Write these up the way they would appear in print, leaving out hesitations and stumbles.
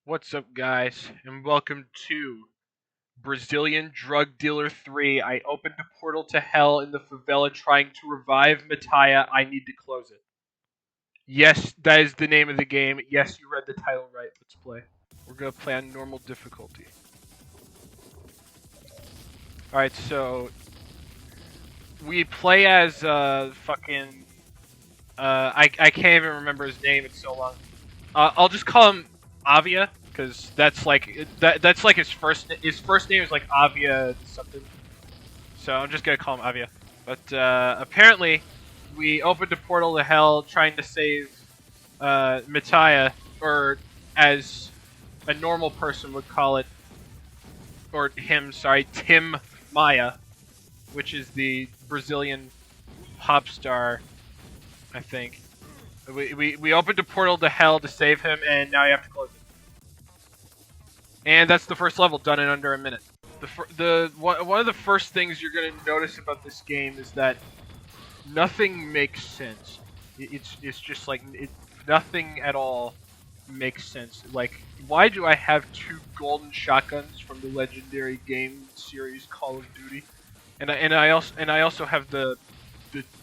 What's up, guys, and welcome to Brazilian Drug Dealer 3. I opened a portal to hell in the favela trying to revive Mattia. I need to close it. Yes, that is the name of the game. Yes, you read the title right. Let's play. We're going to play on normal difficulty. Alright, so we play as fucking... I can't even remember his name, it's so long. I'll just call him Avia, because that's like his first name is like Avia something. So I'm just gonna call him Avia. But apparently, we opened a portal to hell trying to save Mattia, or as a normal person would call it, or him, sorry, Tim Maia, which is the Brazilian pop star, I think. We opened a portal to hell to save him, and now you have to close it. And that's the first level, done in under a minute. One of the first things you're going to notice about this game is that nothing makes sense. It's just like nothing at all makes sense. Like, why do I have two golden shotguns from the legendary game series Call of Duty? And I also have the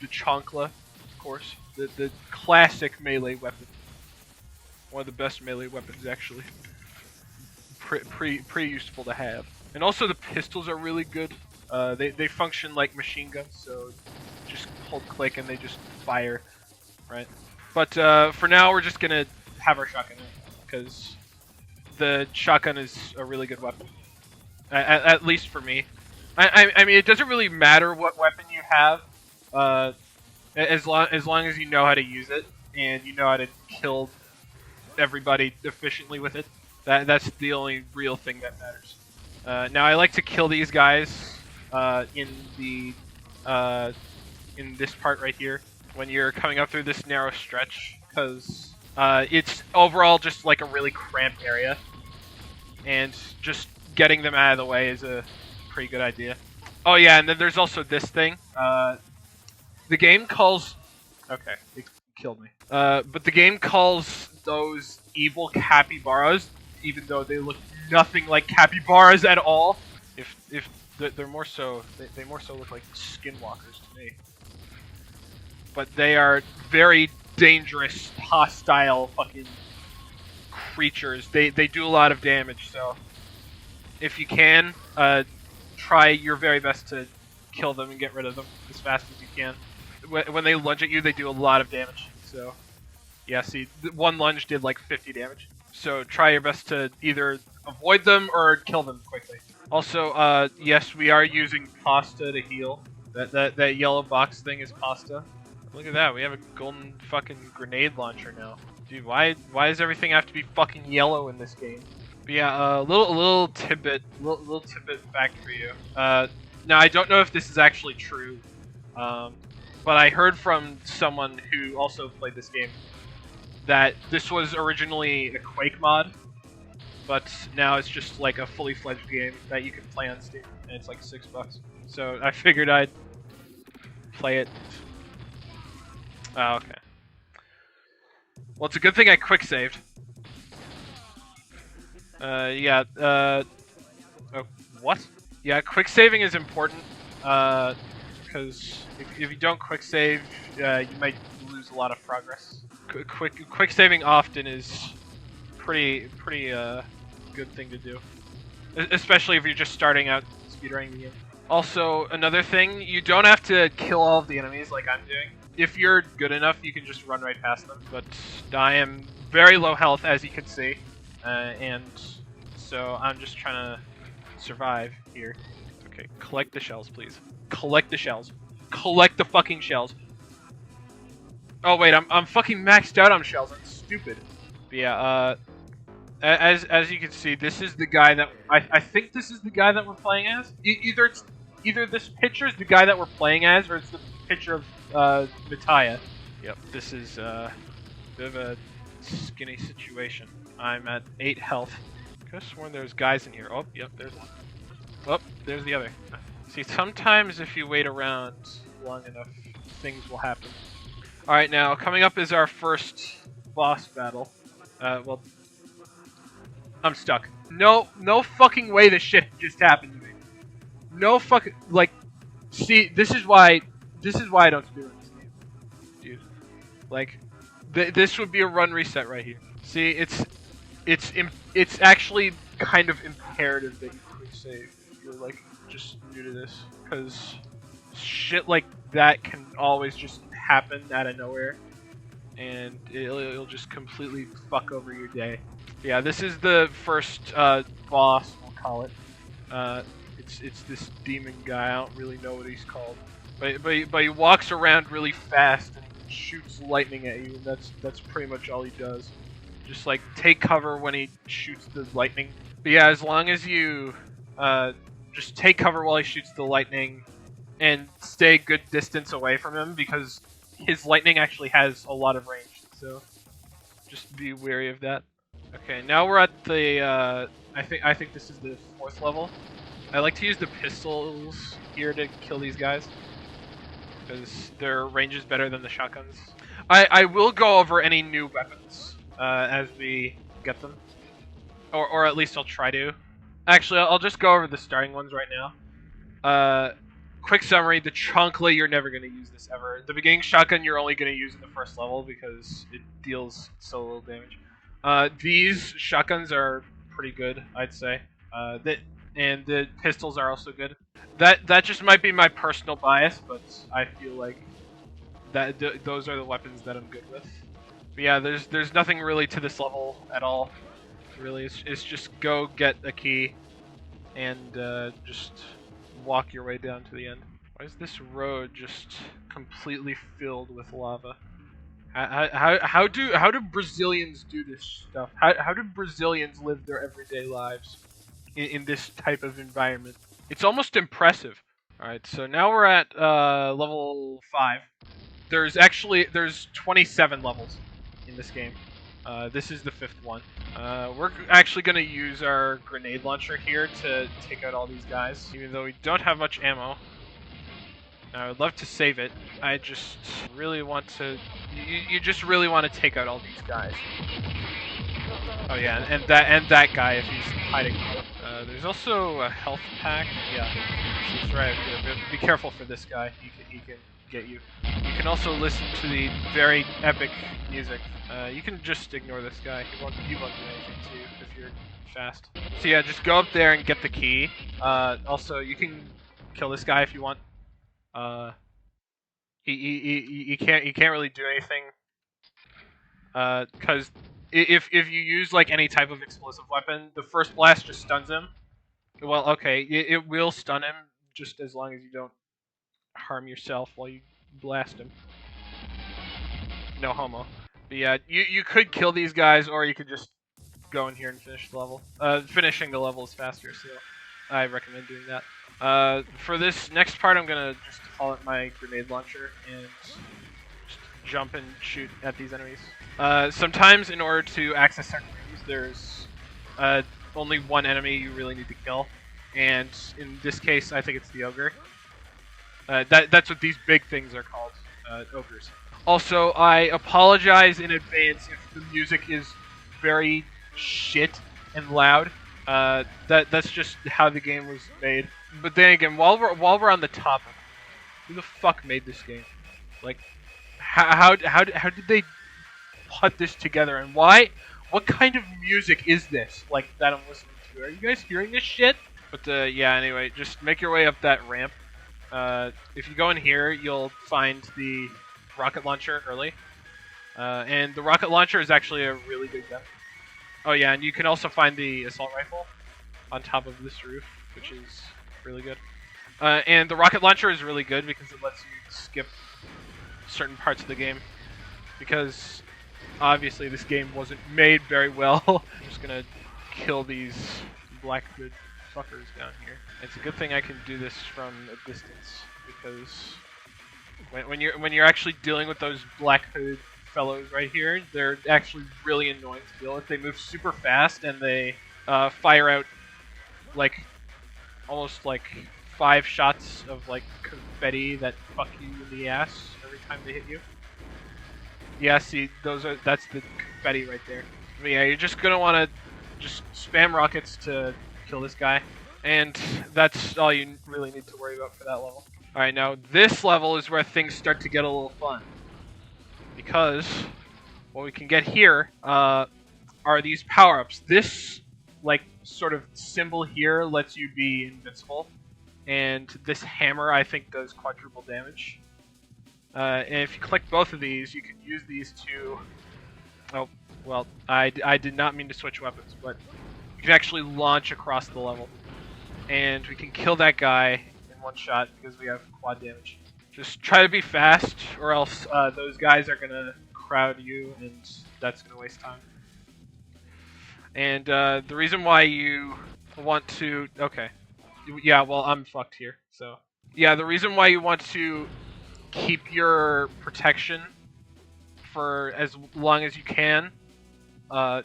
chancla, of course. The classic melee weapon. One of the best melee weapons, actually. Pretty useful to have. And also the pistols are really good. They function like machine guns, so just hold click and they just fire, right? But for now, we're just gonna have our shotgun, because the shotgun is a really good weapon. At least for me. I mean, it doesn't really matter what weapon you have. As long as you know how to use it and you know how to kill everybody efficiently with it, that's the only real thing that matters. Now I like to kill these guys in this part right here when you're coming up through this narrow stretch, because it's overall just like a really cramped area, and just getting them out of the way is a pretty good idea. Oh yeah, and then there's also this thing. The game calls... Okay, it killed me. But the game calls those evil capybaras, even though they look nothing like capybaras at all. If they're more so... They more so look like skinwalkers to me. But they are very dangerous, hostile fucking creatures. They do a lot of damage, so... If you can, try your very best to kill them and get rid of them as fast as you can. When they lunge at you, they do a lot of damage. So, yeah, see, one lunge did like 50 damage. So try your best to either avoid them or kill them quickly. Also, yes, we are using pasta to heal. That yellow box thing is pasta. Look at that, we have a golden fucking grenade launcher now. Dude, why does everything have to be fucking yellow in this game? But yeah, little tidbit fact for you. Now I don't know if this is actually true, but I heard from someone who also played this game that this was originally a Quake mod, but now it's just like a fully fledged game that you can play on Steam, and it's like $6. So I figured I'd play it. Oh, okay. Well, it's a good thing I quick saved. Yeah, oh, what? Yeah, quick saving is important, because if you don't quick save, you might lose a lot of progress. Quick saving often is pretty good thing to do, especially if you're just starting out speedrunning the game. Also, another thing, you don't have to kill all of the enemies like I'm doing. If you're good enough, you can just run right past them. But I am very low health, as you can see, and so I'm just trying to survive here. Okay, collect the shells, please. Collect the shells. Collect the fucking shells. Oh wait, I'm fucking maxed out on shells. I'm stupid. But yeah, as you can see, this is the guy that I think this is the guy that we're playing as. Either this picture is the guy that we're playing as, or it's the picture of Mattia. Yep, this is a bit of a skinny situation. I'm at 8 health. I could have sworn there's guys in here. Oh, yep, there's one. Oh, there's the other. See, sometimes if you wait around long enough, things will happen. Alright, now, coming up is our first boss battle. Well, I'm stuck. No fucking way this shit just happened to me. No fucking, like, see, this is why I don't speedrun this game, dude. Like, this would be a run reset right here. See, it's actually kind of imperative that you quick save if you're like just new to this, because shit like that can always just happen out of nowhere, and it'll just completely fuck over your day. Yeah, this is the first boss, we'll call it. It's this demon guy. I don't really know what he's called, but he walks around really fast and shoots lightning at you, and that's pretty much all he does. Just like take cover when he shoots the lightning. But yeah, as long as you just take cover while he shoots the lightning and stay a good distance away from him, because his lightning actually has a lot of range. So just be wary of that. Okay, now we're at the I think this is the 4th level. I like to use the pistols here to kill these guys, because their range is better than the shotguns. I will go over any new weapons as we get them, or at least I'll try to. Actually, I'll just go over the starting ones right now. Quick summary: the Chunkla, you're never going to use this ever. The beginning shotgun, you're only going to use in the 1st level because it deals so little damage. These shotguns are pretty good, I'd say. And the pistols are also good. That just might be my personal bias, but I feel like those are the weapons that I'm good with. But yeah, there's nothing really to this level at all. Really, it's just go get a key and just walk your way down to the end. Why is this road just completely filled with lava? How do Brazilians do this stuff? How do Brazilians live their everyday lives in this type of environment? It's almost impressive. Alright, so now we're at level 5. There's 27 levels in this game. This is the 5th one. We're actually going to use our grenade launcher here to take out all these guys, even though we don't have much ammo. I would love to save it. I just really want to... You just really want to take out all these guys. Oh yeah, and that guy if he's hiding. There's also a health pack. Yeah, that's right. Be careful for this guy. He can get you. You can also listen to the very epic music. You can just ignore this guy. He won't do anything to you if you're fast. So yeah, just go up there and get the key. Also, you can kill this guy if you want. He can't really do anything. Because if you use like any type of explosive weapon, the first blast just stuns him. Well, okay, it will stun him just as long as you don't harm yourself while you blast him. No homo. But yeah, you could kill these guys, or you could just go in here and finish the level. Finishing the level is faster, so I recommend doing that. For this next part, I'm gonna just call it my grenade launcher and just jump and shoot at these enemies. Sometimes, in order to access certain rooms, there's only one enemy you really need to kill, and in this case, I think it's the ogre. That's what these big things are called, ogres. Also, I apologize in advance if the music is very shit and loud. That's just how the game was made. But then again, while we're on the topic, who the fuck made this game? Like, how did they put this together, and why? What kind of music is this? Like that I'm listening to? Are you guys hearing this shit? But yeah, anyway, just make your way up that ramp. If you go in here, you'll find the rocket launcher early. And the rocket launcher is actually a really good gun. Oh yeah, and you can also find the assault rifle on top of this roof, which is really good. And the rocket launcher is really good because it lets you skip certain parts of the game. Because obviously this game wasn't made very well. I'm just gonna kill these black hood fuckers down here. It's a good thing I can do this from a distance, because when you're actually dealing with those black hood fellows right here, they're actually really annoying to deal with. They move super fast and they fire out like almost like 5 shots of like confetti that fuck you in the ass every time they hit you. Yeah, see, that's the confetti right there. But yeah, you're just gonna want to just spam rockets to kill this guy, and that's all you really need to worry about for that level. Alright, now this level is where things start to get a little fun. Because what we can get here are these power-ups. This, like, sort of symbol here lets you be invincible. And this hammer, I think, does quadruple damage. And if you click both of these, you can use these to... Oh, well, I did not mean to switch weapons, but you can actually launch across the level. And we can kill that guy in one shot because we have quad damage. Just try to be fast, or else those guys are going to crowd you, and that's going to waste time. And the reason why you want to... Okay. Yeah, well, I'm fucked here, so... Yeah, the reason why you want to keep your protection for as long as you can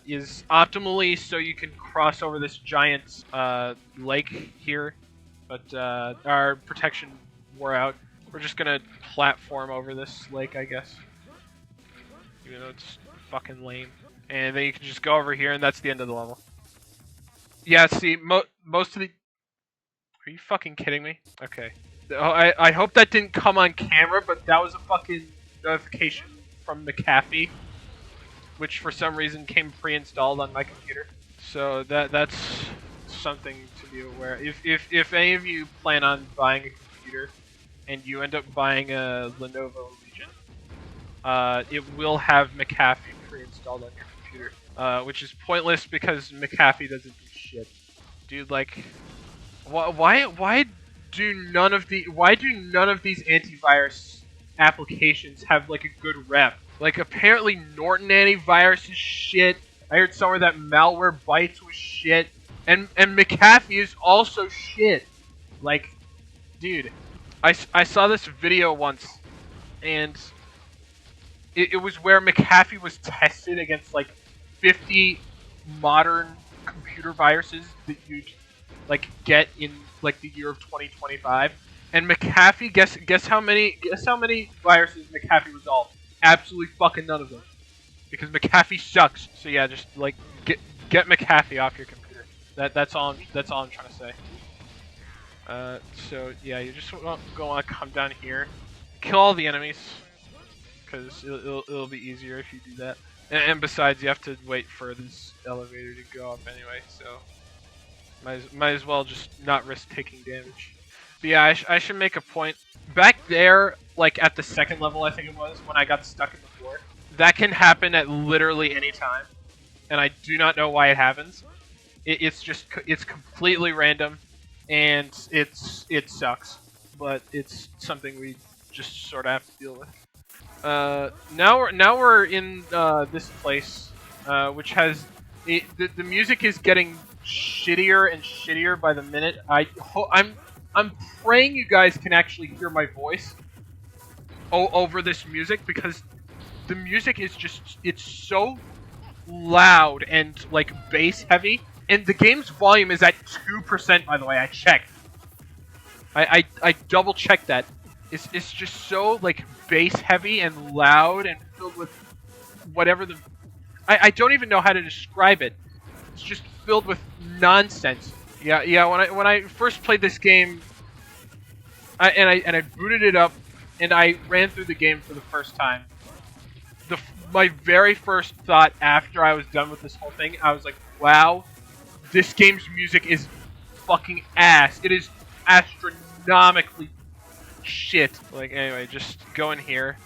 is optimally so you can cross over this giant lake here. But our protection wore out. We're just gonna platform over this lake, I guess. Even though it's fucking lame. And then you can just go over here, and that's the end of the level. Yeah, see, most of the... Are you fucking kidding me? Okay. Oh, I hope that didn't come on camera, but that was a fucking notification from McAfee, which for some reason came pre-installed on my computer. So that's something to be aware. If any of you plan on buying a computer and you end up buying a Lenovo Legion, it will have McAfee pre-installed on your computer, which is pointless because McAfee doesn't do shit. Dude, like, why do none of these antivirus applications have like a good rep? Like, apparently Norton antivirus is shit. I heard somewhere that Malware Bytes was shit, and McAfee is also shit. Like, dude, I saw this video once, and it was where McAfee was tested against like 50 modern computer viruses that you'd like get in like the year of 2025, and McAfee, guess how many viruses McAfee resolved? Absolutely fucking none of them, because McAfee sucks. So yeah, just like get McAfee off your computer. That's all I'm trying to say. So yeah, you just want to come down here, kill all the enemies, because it'll be easier if you do that. And besides, you have to wait for this elevator to go up anyway, so might as well just not risk taking damage. But yeah, I should make a point. Back there, like at the second level, I think it was, when I got stuck in the floor, that can happen at literally any time, and I do not know why it happens. It's completely random, and it sucks, but it's something we just sort of have to deal with. Now we're in this place, which has the music is getting shittier and shittier by the minute. I'm praying you guys can actually hear my voice over this music, because the music is it's so loud and like bass heavy, and the game's volume is at 2%, by the way. I checked. I double checked that. It's just so like bass heavy and loud and filled with whatever the... I don't even know how to describe it. It's just filled with nonsense. Yeah. When I first played this game, I booted it up and I ran through the game for the first time. My very first thought after I was done with this whole thing, I was like, wow, this game's music is fucking ass. It is astronomically shit. Like, anyway, just go in here.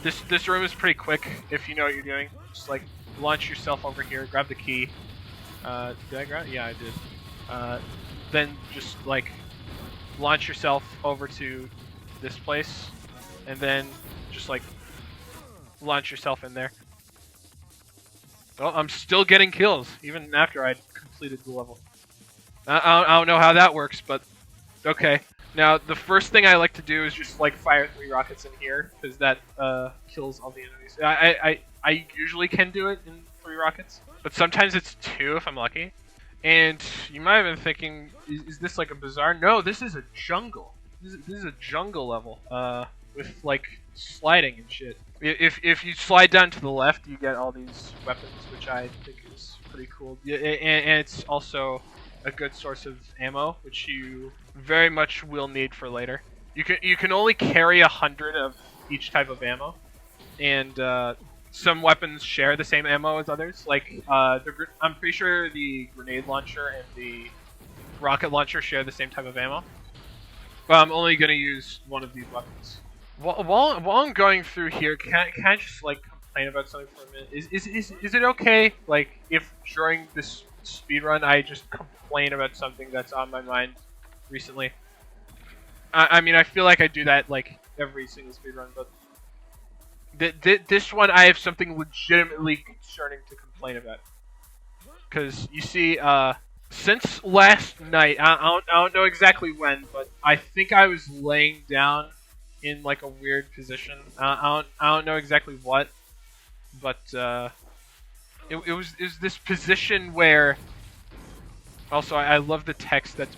This room is pretty quick if you know what you're doing. Just like launch yourself over here, grab the key. Did I grab it? Yeah, I did. Then just like launch yourself over to this place, and then just like launch yourself in there. Well, I'm still getting kills even after I completed the level. I don't know how that works, but okay. Now, the first thing I like to do is just like fire 3 rockets in here, because that kills all the enemies. I usually can do it in 3 rockets, but sometimes it's 2 if I'm lucky. And you might have been thinking, is this like a bazaar? No, this is a jungle. This is a jungle level. with like sliding and shit. If you slide down to the left, you get all these weapons, which I think is pretty cool. Yeah, and it's also a good source of ammo, which you very much will need for later. You can only carry 100 of each type of ammo, and some weapons share the same ammo as others. Like I'm pretty sure the grenade launcher and the rocket launcher share the same type of ammo. But I'm only gonna use one of these weapons. While I'm going through here, can I just like complain about something for a minute? Is it okay, like, if during this speedrun I just complain about something that's on my mind recently? I mean, I feel like I do that like every single speedrun, but this one I have something legitimately concerning to complain about. Because you see, since last night, I don't know exactly when, but I think I was laying down in like a weird position. I don't know exactly what, but it was this position where. Also, I love the text that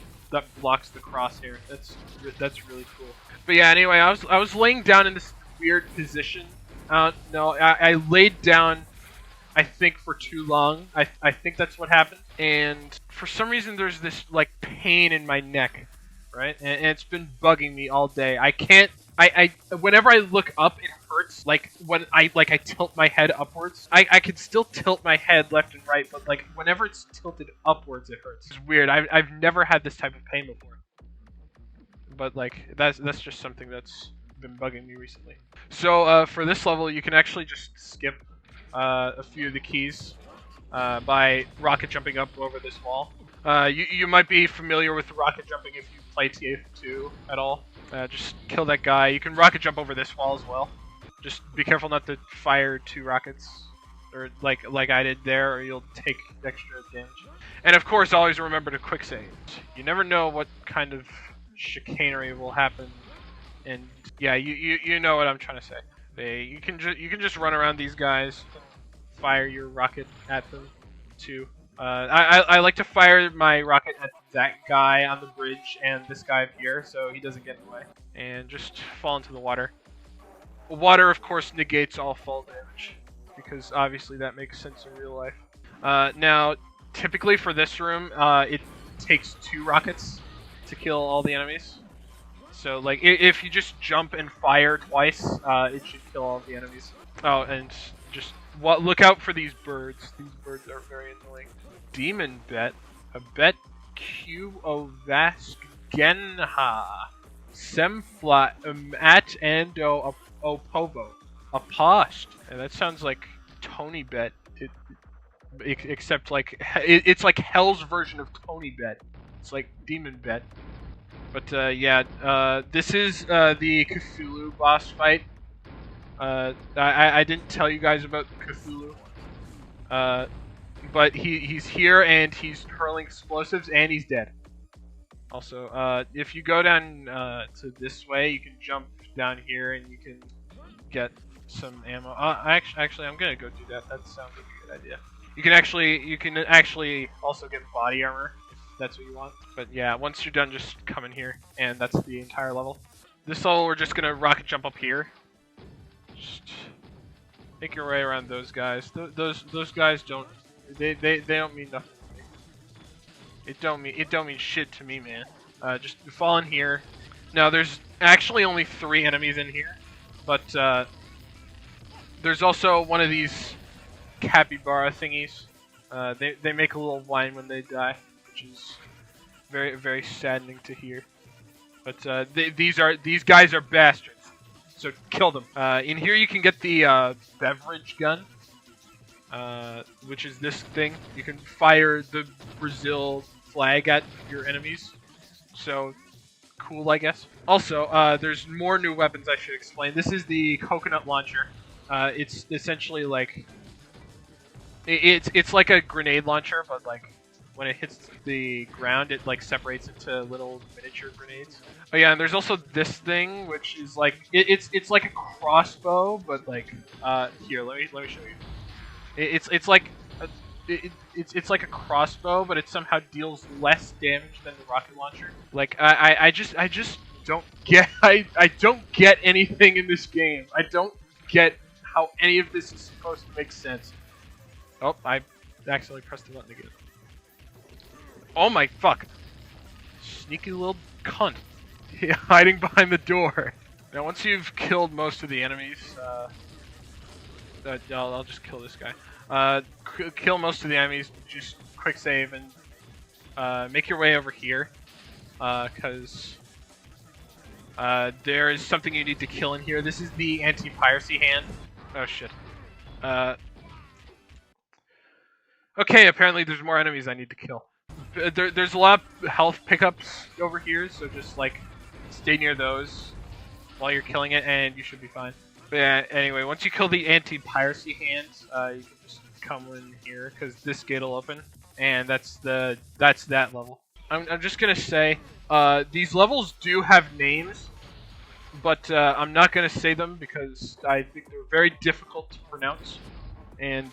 blocks the crosshair. That's really cool. But yeah, anyway, I was laying down in this weird position. No, I laid down, I think, for too long. I think that's what happened. And for some reason, there's this like pain in my neck, right? And it's been bugging me all day. I can't. Whenever I look up, it hurts. Like when I tilt my head upwards. I can still tilt my head left and right, but like whenever it's tilted upwards, it hurts. It's weird. I've never had this type of pain before. But like that's just something that's been bugging me recently. So for this level, you can actually just skip a few of the keys by rocket jumping up over this wall. You might be familiar with rocket jumping if you play TF2 at all. Just kill that guy. You can rocket jump over this wall as well. Just be careful not to fire 2 rockets, or like I did there, or you'll take extra damage. And of course, always remember to quick save. You never know what kind of chicanery will happen. And yeah, you know what I'm trying to say. You can just run around these guys, and fire your rocket at them too. I like to fire my rocket at that guy on the bridge and this guy up here, so he doesn't get in the way. And just fall into the water. Water, of course, negates all fall damage, because obviously that makes sense in real life. Now, typically for this room, it takes 2 rockets to kill all the enemies. So, like, if you just jump and fire twice, it should kill all the enemies. Oh, and just look out for these birds. These birds are very annoying. Demon bet. A bet Q Ovasgenha. Semfla at ando opovo. A post. And that sounds like Tony Bet. Except like it's like Hell's version of Tony Bet. It's like Demon Bet. But yeah, this is the Cthulhu boss fight. I didn't tell you guys about Cthulhu, but he's here and he's hurling explosives and he's dead. Also, if you go down to this way, you can jump down here and you can get some ammo. Actually, I'm gonna go do that. That sounds like a good idea. You can actually also get body armor if that's what you want. But yeah, once you're done, just come in here, and that's the entire level. This level, we're just gonna rocket jump up here. Just make your way around those guys. Those guys don't don't mean nothing to me. It don't mean shit to me, man. Just fall in here. Now there's actually only 3 enemies in here, but there's also one of these capybara thingies. They make a little whine when they die, which is very, very saddening to hear. But these guys are bastards. So kill them. In here you can get the beverage gun, which is this thing. You can fire the Brazil flag at your enemies. So cool, I guess. Also, there's more new weapons I should explain. This is the coconut launcher. It's essentially like it's like a grenade launcher, but like when it hits the ground, it like separates into little miniature grenades. Oh yeah, and there's also this thing, which is like it's like a crossbow, but like here, let me show you. It's like it's like a crossbow, but it somehow deals less damage than the rocket launcher. Like I just don't get I don't get anything in this game. I don't get how any of this is supposed to make sense. Oh, I accidentally pressed the button again. Oh my fuck! Sneaky little cunt. Hiding behind the door. Now once you've killed most of the enemies, I'll just kill this guy. Kill most of the enemies, just quick save and make your way over here. Because there is something you need to kill in here. This is the anti-piracy hand. Oh shit. Okay, apparently there's more enemies I need to kill. There's a lot of health pickups over here, so just like stay near those while you're killing it, and you should be fine. But yeah, anyway, once you kill the anti-piracy hand, you can just come in here because this gate will open, and that's that level. I'm just gonna say these levels do have names, but I'm not gonna say them because I think they're very difficult to pronounce, and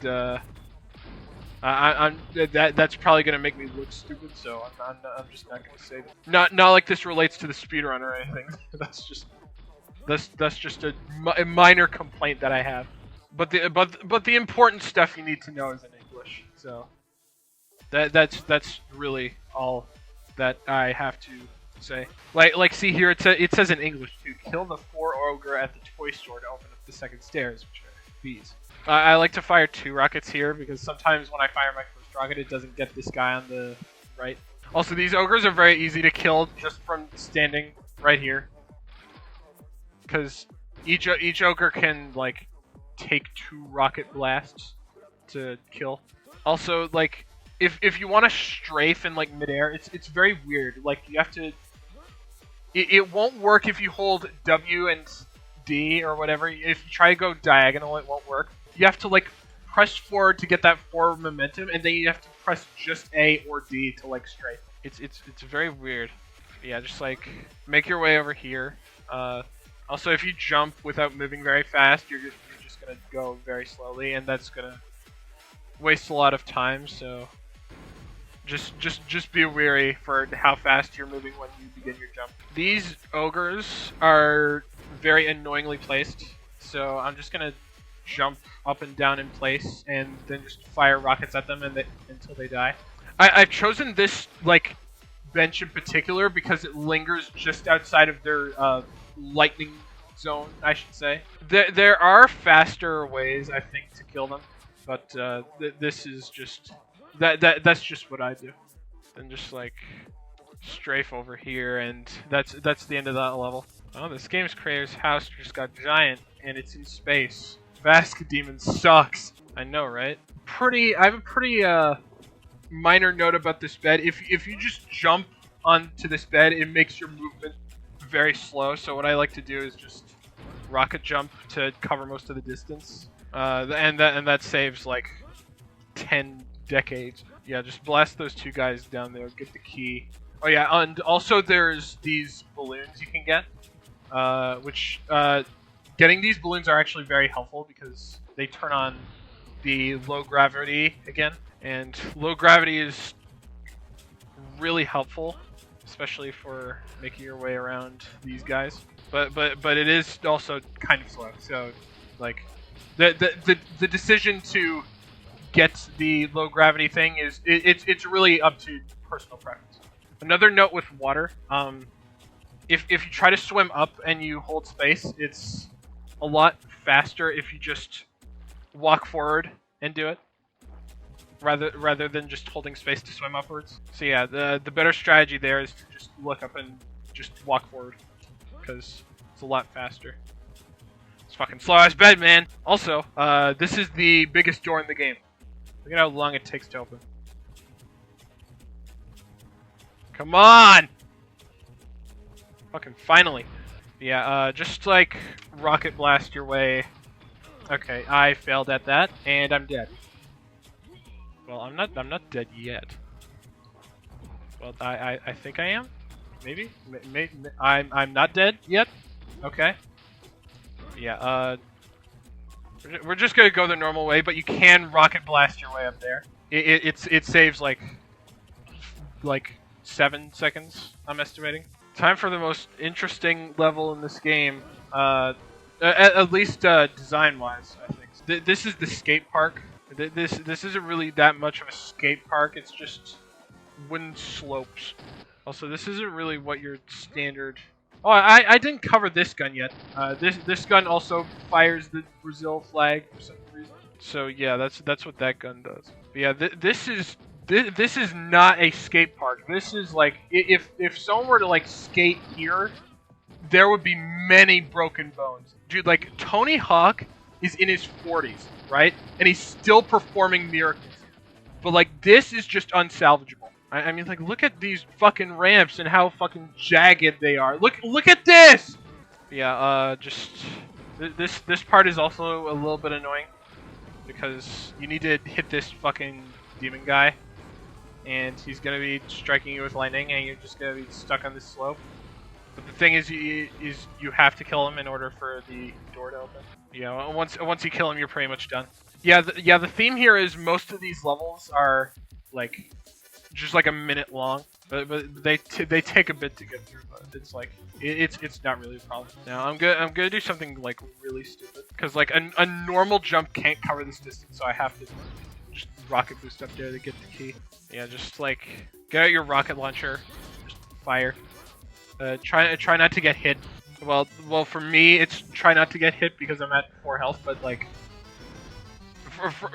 that's probably gonna make me look stupid, so I'm just not gonna say them. Not like this relates to the speedrun or anything. That's just a minor complaint that I have. But the important stuff you need to know is in English. So that's really all that I have to say. Like see here it says in English too. Kill the 4 ogre at the toy store to open up the second stairs, which are these. I like to fire 2 rockets here because sometimes when I fire my first rocket, it doesn't get this guy on the right. Also, these ogres are very easy to kill just from standing right here. Because each ogre can, like, take 2 rocket blasts to kill. Also, like, if you want to strafe in, like, midair, it's very weird. Like, you have to... It won't work if you hold W and D or whatever. If you try to go diagonal, it won't work. You have to like press forward to get that forward momentum, and then you have to press just A or D to like strafe. It's very weird. Yeah, just like make your way over here. Also, if you jump without moving very fast, you're just gonna go very slowly, and that's gonna waste a lot of time. So just be wary for how fast you're moving when you begin your jump. These ogres are very annoyingly placed, so I'm just gonna jump up and down in place and then just fire rockets at them until they die. I've chosen this like bench in particular because it lingers just outside of their lightning zone, I should say. There are faster ways, I think, to kill them, but this is just that's just what I do. Then just like strafe over here, and that's the end of that level. Oh, this game's creator's house just got giant, and it's in space. Vasca Demon sucks. I know, right? I have a pretty minor note about this bed. If you just jump onto this bed, it makes your movement very slow. So what I like to do is just rocket jump to cover most of the distance, and that saves like 10 decades. Yeah, just blast those 2 guys down there. Get the key. Oh yeah, and also there's these balloons you can get. Which getting these balloons are actually very helpful because they turn on the low gravity again, and low gravity is really helpful, especially for making your way around these guys. But it is also kind of slow. So like the decision to get the low gravity thing is it's really up to personal preference. Another note with water. If you try to swim up and you hold space, it's a lot faster if you just walk forward and do it, rather than just holding space to swim upwards. So yeah, the better strategy there is to just look up and just walk forward, because it's a lot faster. It's fucking slow as bed, man. Also, this is the biggest door in the game. Look at how long it takes to open. Come on! Fucking finally. Yeah, just like rocket blast your way. Okay, I failed at that, and I'm dead. Well, I'm not dead yet. Well, I think I am. Maybe. I'm not dead yet. Okay. Yeah. We're just gonna go the normal way, but you can rocket blast your way up there. It saves like 7 seconds, I'm estimating. Time for the most interesting level in this game. At least design-wise, I think. This is the skate park. This isn't really that much of a skate park. It's just wooden slopes. Also, this isn't really what your standard. Oh, I didn't cover this gun yet. This gun also fires the Brazil flag for some reason. So yeah, that's what that gun does. But yeah, this is not a skate park. This is like if someone were to like skate here, there would be many broken bones. Dude, like Tony Hawk is in his 40s, right? And he's still performing miracles. But like this is just unsalvageable. I mean, like, look at these fucking ramps and how fucking jagged they are. Look at this! Yeah, this part is also a little bit annoying because you need to hit this fucking demon guy, and he's gonna be striking you with lightning, and you're just gonna be stuck on this slope. But the thing is, you have to kill him in order for the door to open. Yeah, once you kill him, you're pretty much done. Yeah, the theme here is most of these levels are like just like a minute long, but they take a bit to get through. But it's like it's not really a problem. Now I'm gonna do something like really stupid because like a normal jump can't cover this distance, so I have to just rocket boost up there to get the key. Yeah, just like get out your rocket launcher, just fire. Try not to get hit. Well, for me it's try not to get hit because I'm at 4 health, but like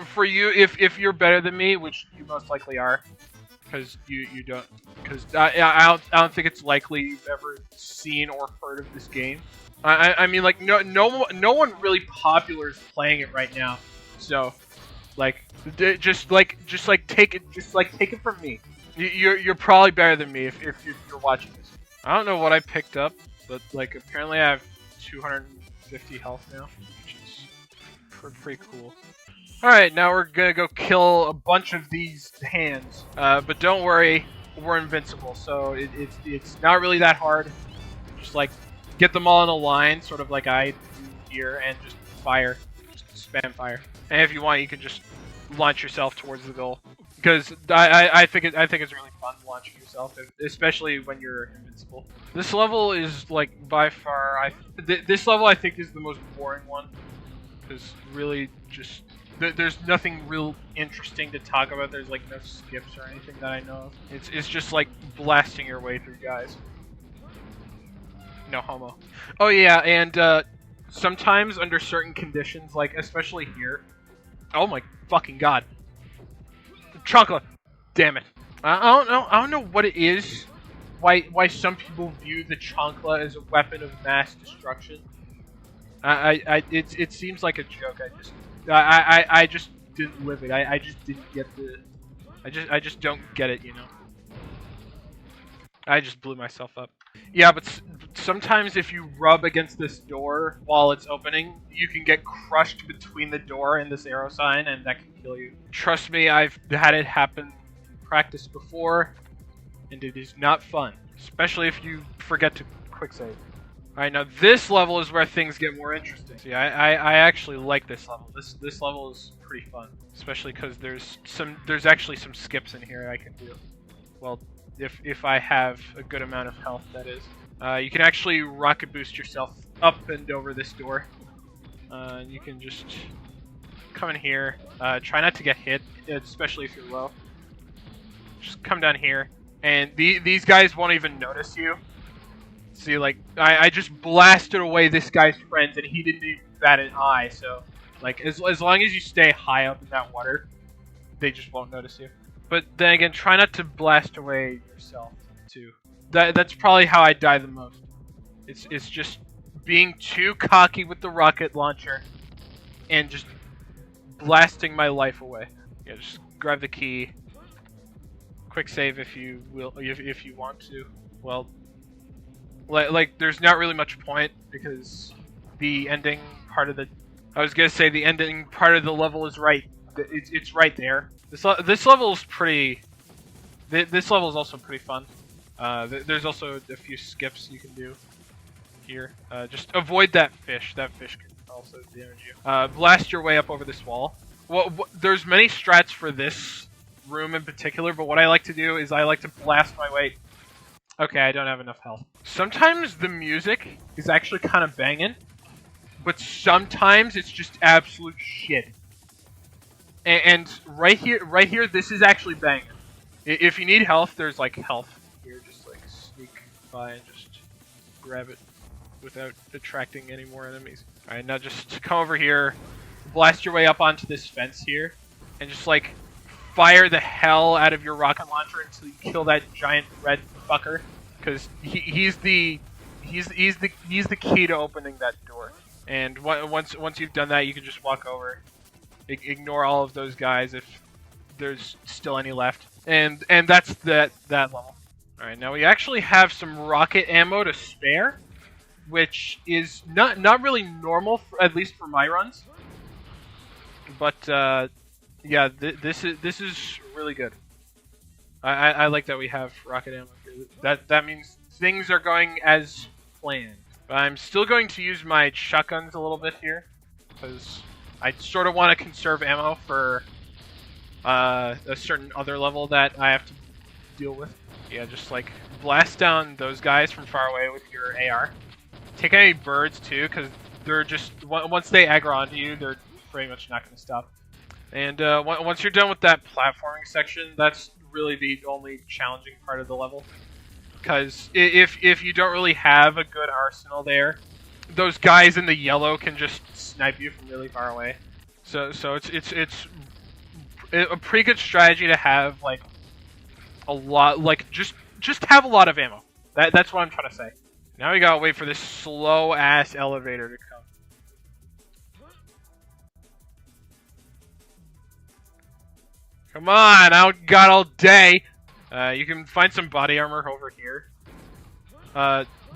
for you, if you're better than me, which you most likely are. Because you don't, because I don't think it's likely you've ever seen or heard of this game. I mean like no one really popular is playing it right now, so like just take it from me. You're probably better than me if you're watching this. I don't know what I picked up, but like apparently I have 250 health now, which is pretty cool. Alright, now we're gonna go kill a bunch of these hands. But don't worry, we're invincible, so it's not really that hard. Just like, get them all in a line, sort of like I do here, and just fire. Just spam fire. And if you want, you can just launch yourself towards the goal. Because I think it's really fun launching yourself, especially when you're invincible. This level is like by far, this level I think is the most boring one. Because really just... There's nothing real interesting to talk about. There's like no skips or anything that I know of. It's just like blasting your way through guys. No homo. Oh yeah, and sometimes under certain conditions, like especially here. Oh my fucking god. Chocolate. Damn it. I don't know what it is. Why some people view the chancla as a weapon of mass destruction. It seems like a joke. I just didn't live it. I just didn't get the. I just don't get it, you know. I just blew myself up. Yeah, but sometimes if you rub against this door while it's opening, you can get crushed between the door and this arrow sign, and that can kill you. Trust me, I've had it happen in practice before, and it is not fun, especially if you forget to quick save. Alright, now this level is where things get more interesting. See, I actually like this level. This level is pretty fun, especially because there's actually some skips in here I can do. Well, if I have a good amount of health, that is. You can actually rocket boost yourself up and over this door. You can just come in here. Try not to get hit, especially if you're low. Just come down here, and these guys won't even notice you. See, like, I just blasted away this guy's friends, and he didn't even bat an eye, so, like, as long as you stay high up in that water, they just won't notice you. But then again, try not to blast away yourself, too. That's probably how I die the most. It's just being too cocky with the rocket launcher, and just blasting my life away. Yeah, just grab the key. Quick save if you want to. Well, like there's not really much point because the ending part of the the ending part of the level is right. It's right there. This level is pretty. This level is also pretty fun. There's also a few skips you can do here. Just avoid that fish. That fish can also damage you. Blast your way up over this wall. Well, there's many strats for this room in particular, but what I like to do is I like to blast my way. Okay, I don't have enough health. sometimes the music is actually kind of banging, but sometimes it's just absolute shit. And right here, this is actually banging. If you need health, there's like health here. Just like sneak by and just grab it without attracting any more enemies. All right, now just come over here, blast your way up onto this fence here, and just like fire the hell out of your rocket launcher until you kill that giant red fucker, because he's the key to opening that door. And once you've done that, you can just walk over, ignore all of those guys if there's still any left, and that's that level. All right, now we actually have some rocket ammo to spare, which is not really normal, at least for my runs. But yeah, this is really good. I like that we have rocket ammo here. That means things are going as planned. But I'm still going to use my shotguns a little bit here, because I sort of want to conserve ammo for a certain other level that I have to deal with. Yeah, just like blast down those guys from far away with your AR. Take any birds too, because they're just once they aggro onto you, they're pretty much not going to stop. And once you're done with that platforming section, that's really the only challenging part of the level. Because if you don't really have a good arsenal there, those guys in the yellow can just snipe you from really far away. So it's a pretty good strategy to have like a lot, like just have a lot of ammo. That's what I'm trying to say. Now we gotta wait for this slow ass elevator to come. Come on, I got all day. You can find some body armor over here.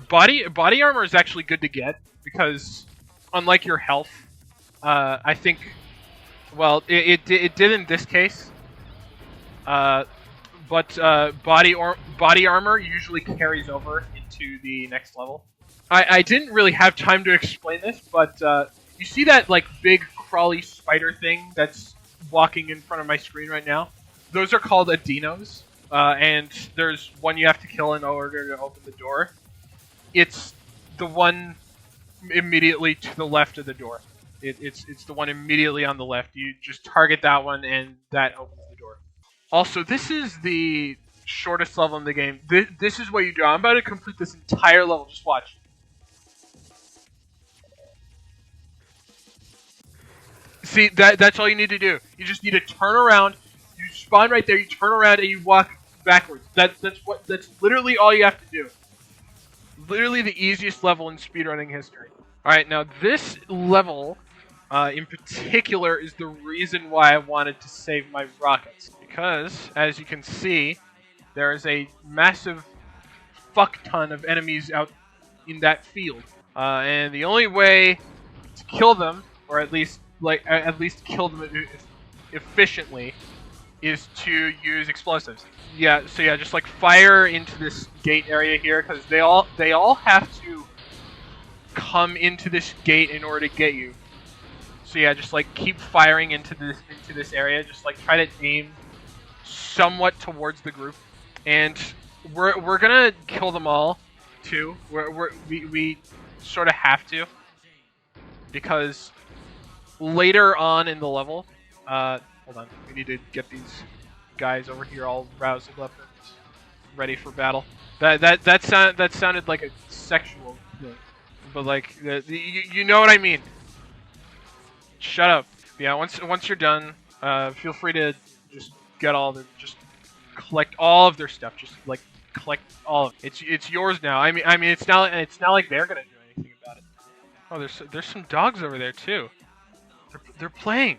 Body armor is actually good to get because, unlike your health, I think, well, it did in this case. But body armor usually carries over into the next level. I didn't really have time to explain this, but you see that like big crawly spider thing that's walking in front of my screen right now? Those are called adinos. And there's one you have to kill in order to open the door. It's the one immediately to the left of the door. It's the one immediately on the left. You just target that one and that opens the door. Also, this is the shortest level in the game. This is what you do. I'm about to complete this entire level. Just watch. See, that's all you need to do. You just need to turn around. You spawn right there. You turn around and you walk backwards. That's literally all you have to do. Literally the easiest level in speedrunning history. Alright, now this level in particular is the reason why I wanted to save my rockets. Because, as you can see, there is a massive fuck ton of enemies out in that field. And the only way to kill them, or at least kill them efficiently, is to use explosives. Yeah, so yeah, just like fire into this gate area here, because they all have to come into this gate in order to get you. So yeah, just like keep firing into this area. Just like try to aim somewhat towards the group, and we're gonna kill them all too. We sort of have to, because later on in the level, hold on, we need to get these guys over here all roused up and ready for battle. That sounded like a sexual thing, but like you know what I mean. Shut up. Yeah, once you're done, feel free to just just collect all of their stuff. Just like collect all of it. It's yours now. I mean it's not like they're gonna do anything about it. Oh, there's some dogs over there too. They're playing.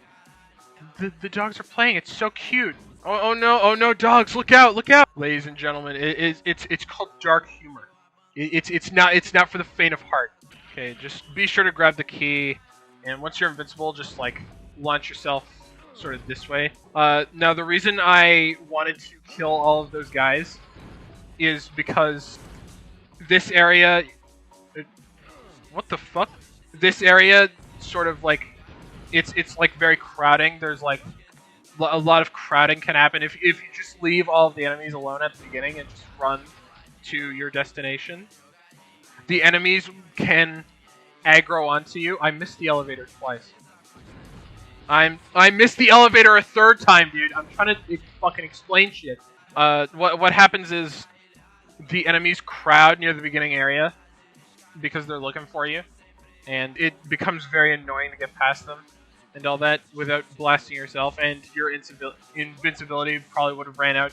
The dogs are playing. It's so cute. Oh no, dogs, look out, ladies and gentlemen. It's called dark humor. It's not for the faint of heart. Okay, just be sure to grab the key, and once you're invincible, just like launch yourself sort of this way. Now the reason I wanted to kill all of those guys is because this area. What the fuck? This area sort of like it's like very crowding. There's like a lot of crowding can happen if you just leave all of the enemies alone at the beginning and just run to your destination. the enemies can aggro onto you. I missed the elevator twice. I missed the elevator a third time, dude. I'm trying to fucking explain shit. What happens is the enemies crowd near the beginning area because they're looking for you, and it becomes very annoying to get past them and all that without blasting yourself, and your invincibility probably would have ran out.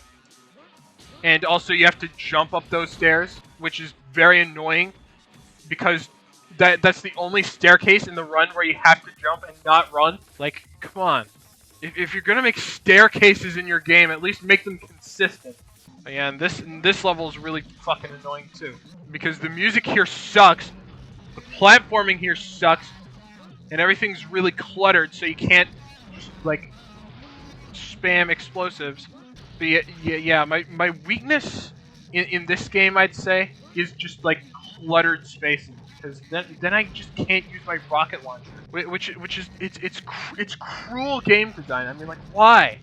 And also you have to jump up those stairs, which is very annoying because that's the only staircase in the run where you have to jump and not run. Like, come on. If you're gonna make staircases in your game, at least make them consistent. Yeah, and this level is really fucking annoying too, because the music here sucks, the platforming here sucks, and everything's really cluttered, so you can't just like spam explosives. But yeah, my weakness in this game, I'd say, is just like cluttered spaces, because then I just can't use my rocket launcher, which is it's cruel game design. I mean, like, why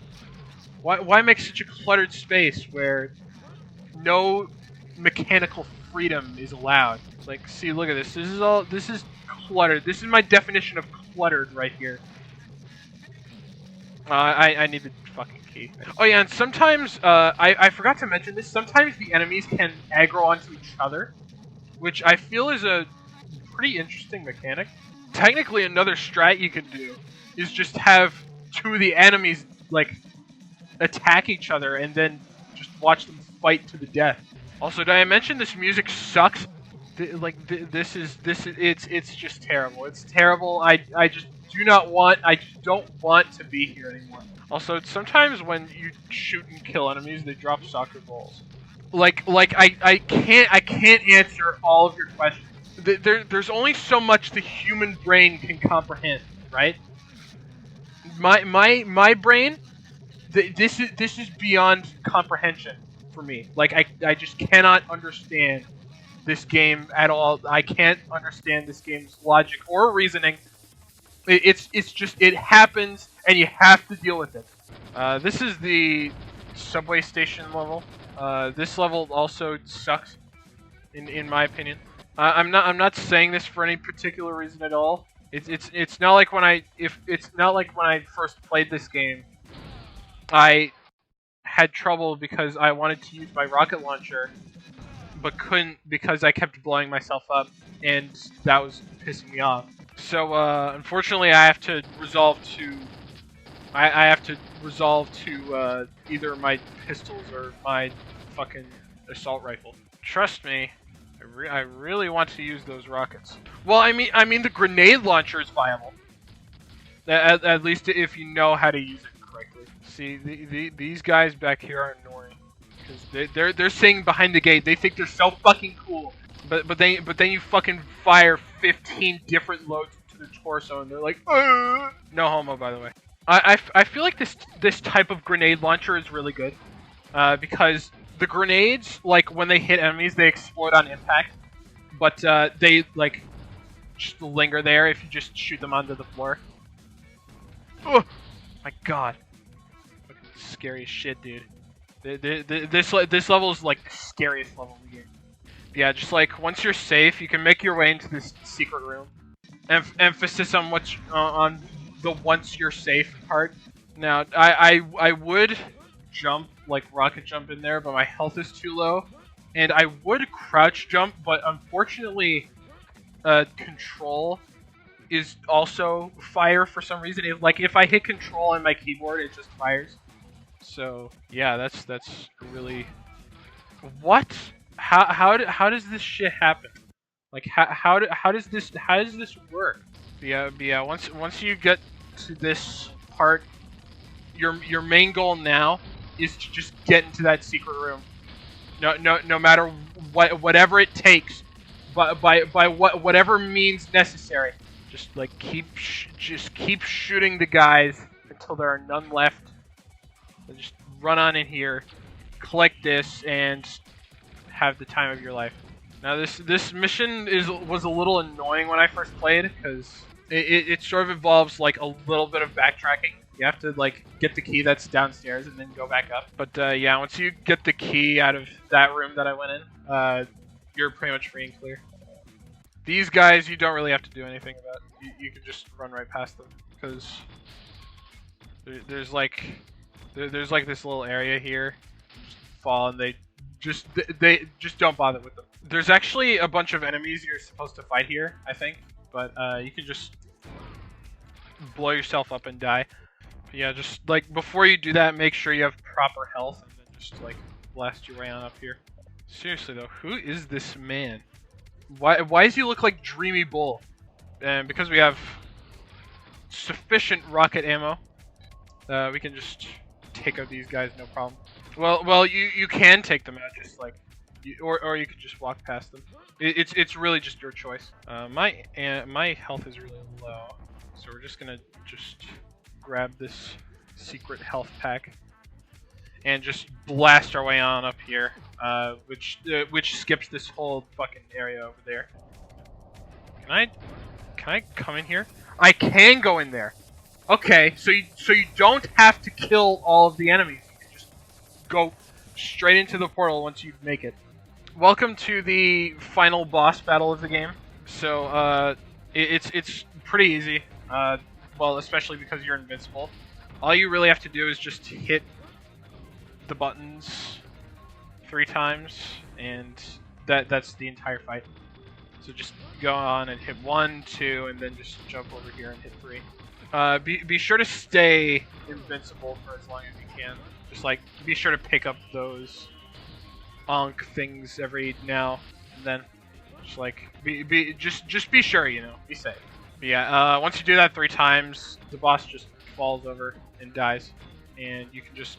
make such a cluttered space where no mechanical freedom is allowed? Like, see, look at this. This is cluttered. This is my definition of cluttered right here. I need the fucking key. Oh yeah, and sometimes I forgot to mention this. Sometimes the enemies can aggro onto each other, which I feel is a pretty interesting mechanic. Technically, another strat you could do is just have two of the enemies like attack each other and then just watch them fight to the death. Also, did I mention this music sucks? It's just terrible. It's terrible. I just don't want to be here anymore. Also, sometimes when you shoot and kill enemies, they drop soccer balls. I can't answer all of your questions. There's only so much the human brain can comprehend, right? My brain, this is beyond comprehension for me. Like, I just cannot understand this game at all. I can't understand this game's logic or reasoning. It's just, it happens and you have to deal with it. This is the subway station level. This level also sucks, in my opinion. I'm not saying this for any particular reason at all. It's not like when I first played this game, I had trouble because I wanted to use my rocket launcher, but couldn't because I kept blowing myself up, and that was pissing me off. So unfortunately, I have to resolve to either my pistols or my fucking assault rifle. Trust me, I really want to use those rockets. Well, I mean the grenade launcher is viable. At least if you know how to use it correctly. See, these guys back here are annoying because they're sitting behind the gate. They think they're so fucking cool. But then you fucking fire 15 different loads to the torso and they're like, Ugh! No homo, by the way. I feel like this type of grenade launcher is really good because the grenades, like, when they hit enemies, they explode on impact, but they like just linger there if you just shoot them onto the floor. Oh my god, fucking scary as shit, dude. This level is like the scariest level of the game. Yeah, just like once you're safe, you can make your way into this secret room. Emphasis on on the once you're safe part. Now, I would jump, like rocket jump in there, but my health is too low. And I would crouch jump, but unfortunately, control is also fire for some reason. If I hit control on my keyboard, it just fires. So yeah, that's really what? How does this shit happen? Like how does this work? Yeah. Once you get to this part, your main goal now is to just get into that secret room. No matter whatever it takes, by whatever means necessary. Just like keep shooting the guys until there are none left. And just run on in here, collect this, and have the time of your life. Now this mission was a little annoying when I first played because it sort of involves like a little bit of backtracking. You have to like get the key that's downstairs and then go back up. But yeah, once you get the key out of that room that I went in, you're pretty much free and clear. These guys, you don't really have to do anything about. You can just run right past them because there's like this little area here. Just fall and they just don't bother with them. There's actually a bunch of enemies you're supposed to fight here, I think, but you can just blow yourself up and die. But yeah, just like before you do that, make sure you have proper health and then just like blast your way on up here. Seriously though, who is this man? Why does he look like Dreamy Bull? And because we have sufficient rocket ammo, we can just take out these guys, no problem. Well, you can take them out, just like, or you can just walk past them. It's really just your choice. My health is really low, so we're just gonna grab this secret health pack and just blast our way on up here, which skips this whole fucking area over there. Can I come in here? I can go in there. Okay, so you don't have to kill all of the enemies. You can just go straight into the portal once you make it. Welcome to the final boss battle of the game. So it's pretty easy. Well, especially because you're invincible. All you really have to do is just hit the buttons 3 times, and that's the entire fight. So just go on and hit 1, 2, and then just jump over here and hit 3. Be sure to stay invincible for as long as you can. Just like be sure to pick up those onk things every now and then. Just like just be sure, you know, be safe. But yeah, once you do that 3 times, the boss just falls over and dies, and you can just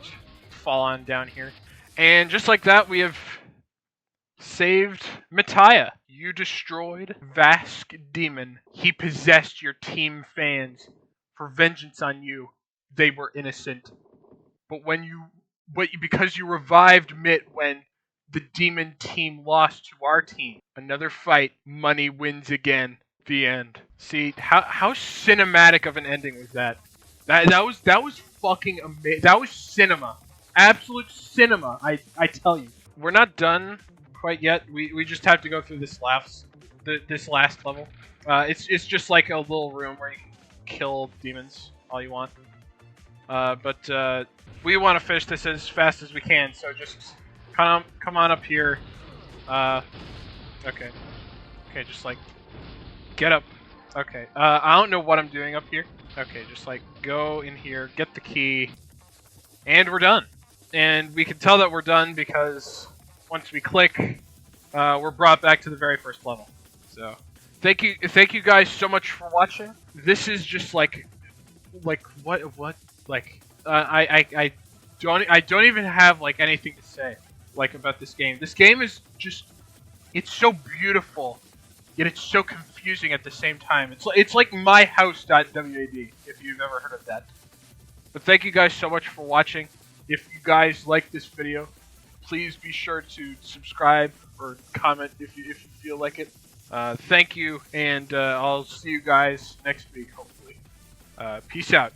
fall on down here. And just like that, we have saved Mattia. You destroyed Vask Demon. He possessed your team fans for vengeance on you. They were innocent. But because you revived Mitt when the demon team lost to our team. Another fight, money wins again. The end. See, how cinematic of an ending was that? That was fucking amazing. That was cinema. Absolute cinema, I tell you. We're not done quite yet. We just have to go through this last level. It's just like a little room where you can kill demons all you want. But we want to finish this as fast as we can, so just come on up here. Okay, just like get up. Okay, I don't know what I'm doing up here. Okay, just like go in here, get the key, and we're done. And we can tell that we're done because once we click, we're brought back to the very first level. So thank you guys so much for watching. This is just like what like I don't even have like anything to say like about this game. This game is just, it's so beautiful, yet it's so confusing at the same time. It's like myhouse.wad, if you've ever heard of that. But thank you guys so much for watching. If you guys like this video, please be sure to subscribe or comment if you feel like it. Thank you, and I'll see you guys next week, hopefully. Peace out.